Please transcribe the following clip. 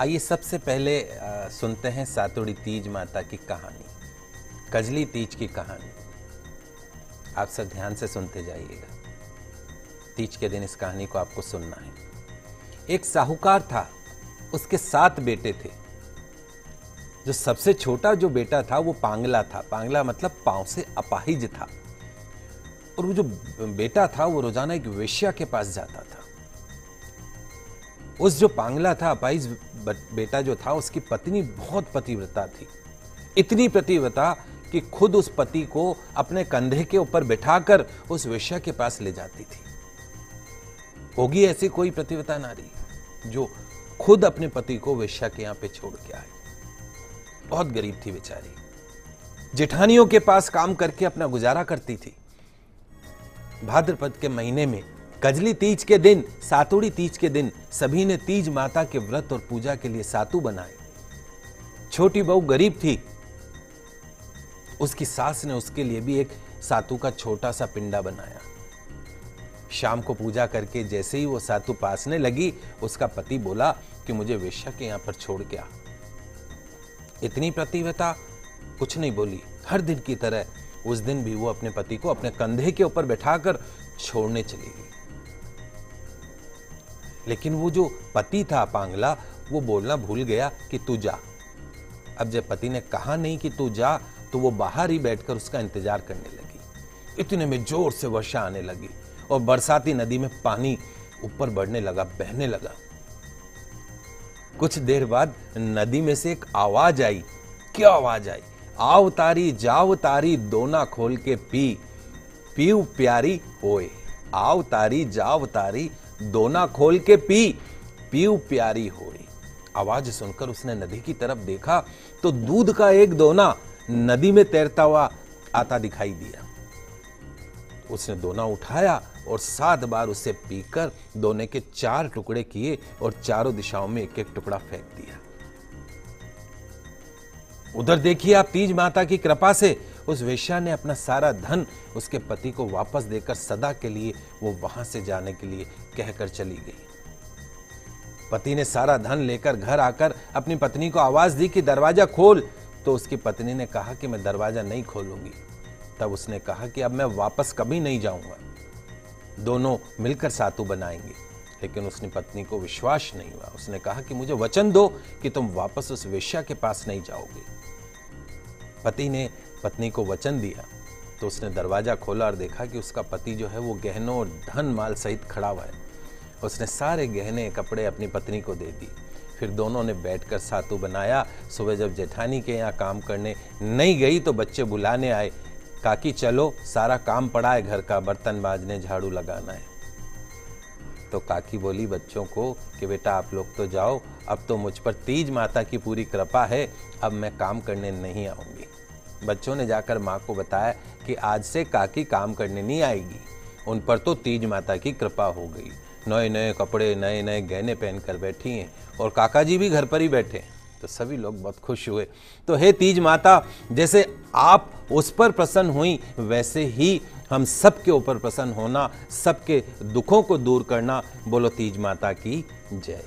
आइए सबसे पहले सुनते हैं सातुड़ी तीज माता की कहानी, कजली तीज की कहानी। आप सब ध्यान से सुनते जाइएगा। तीज के दिन इस कहानी को आपको सुनना है। एक साहूकार था, उसके 7 बेटे थे। जो सबसे छोटा जो बेटा था वो पांगला था। पांगला मतलब पांव से अपाहिज था। और वो जो बेटा था वो रोजाना एक वेश्या के पास जाता था। उस जो पांगला था, अपाहिज बेटा जो था, उसकी पत्नी बहुत पतिव्रता थी। इतनी पतिव्रता कि खुद उस पति को अपने कंधे के ऊपर बिठाकर उस वेश्या के पास ले जाती थी। होगी ऐसी कोई पतिव्रता नारी जो खुद अपने पति को वेश्या के यहां पे छोड़ के आए। बहुत गरीब थी बेचारी। जेठानियों के पास काम करके अपना गुजारा करती थी। भाद्रपद के महीने में कजली तीज के दिन, सातुड़ी तीज के दिन, सभी ने तीज माता के व्रत और पूजा के लिए सातु बनाए। छोटी बहू गरीब थी, उसकी सास ने उसके लिए भी एक सातु का छोटा सा पिंडा बनाया। शाम को पूजा करके जैसे ही वो सातु पासने लगी, उसका पति बोला कि मुझे वेश्या के यहां पर छोड़ के आ। इतनी प्रतिव्रता कुछ नहीं बोली। हर दिन की तरह उस दिन भी वो अपने पति को अपने कंधे के ऊपर बैठाकर छोड़ने चली गई। लेकिन वो जो पति था पांगला, वो बोलना भूल गया कि तू जा। अब जब पति ने कहा नहीं कि तू जा, तो वो बाहर ही बैठकर उसका इंतजार करने लगी। इतने में जोर से वर्षा आने लगी और बरसाती नदी में पानी ऊपर बढ़ने लगा, बहने लगा। कुछ देर बाद नदी में से एक आवाज आई। क्या आवाज आई? आव तारी जाव तारी दोना खोल के पी, पीऊ प्यारी होए। आव तारी जाव तारी दोना खोल के पी, पीऊ प्यारी होए। आवाज सुनकर उसने नदी की तरफ देखा तो दूध का एक दोना नदी में तैरता हुआ आता दिखाई दिया। उसने दोना उठाया और 7 बार उसे पीकर दोने के 4 टुकड़े किए और चारों दिशाओं में एक एक टुकड़ा फेंक दिया। उधर देखिए आप, तीज माता की कृपा से उस वेश्या ने अपना सारा धन उसके पति को वापस देकर सदा के लिए वो वहां से जाने के लिए कहकर चली गई। पति ने सारा धन लेकर घर आकर अपनी पत्नी को आवाज दी कि दरवाजा खोल, तो उसकी पत्नी ने कहा कि मैं दरवाजा नहीं खोलूंगी। तब उसने कहा कि अब मैं वापस कभी नहीं जाऊंगा, दोनों मिलकर सातु बनाएंगे। लेकिन उसने पत्नी को विश्वास नहीं हुआ। उसने कहा कि मुझे वचन दो कि तुम वापस उस वेश्या के पास नहीं जाओगे। पति ने पत्नी को वचन दिया तो उसने दरवाजा खोला और देखा कि उसका पति जो है वो गहनों और धन माल सहित खड़ा हुआ है। उसने सारे गहने कपड़े अपनी पत्नी को दे दी। फिर दोनों ने बैठकर सातु बनाया। सुबह जब जेठानी के यहाँ काम करने नहीं गई तो बच्चे बुलाने आए, काकी चलो सारा काम पड़ा है घर का, बर्तन बाजने झाड़ू लगाना है। तो काकी बोली बच्चों को कि बेटा आप लोग तो जाओ, अब तो मुझ पर तीज माता की पूरी कृपा है, अब मैं काम करने नहीं आऊंगी। बच्चों ने जाकर माँ को बताया कि आज से काकी काम करने नहीं आएगी, उन पर तो तीज माता की कृपा हो गई। नए नए कपड़े, नए नए गहने पहनकर बैठी हैं और काका जी भी घर पर ही बैठे। तो सभी लोग बहुत खुश हुए। तो हे तीज माता, जैसे आप उस पर प्रसन्न हुई, वैसे ही हम सबके ऊपर प्रसन्न होना, सबके दुखों को दूर करना। बोलो तीज माता की जय।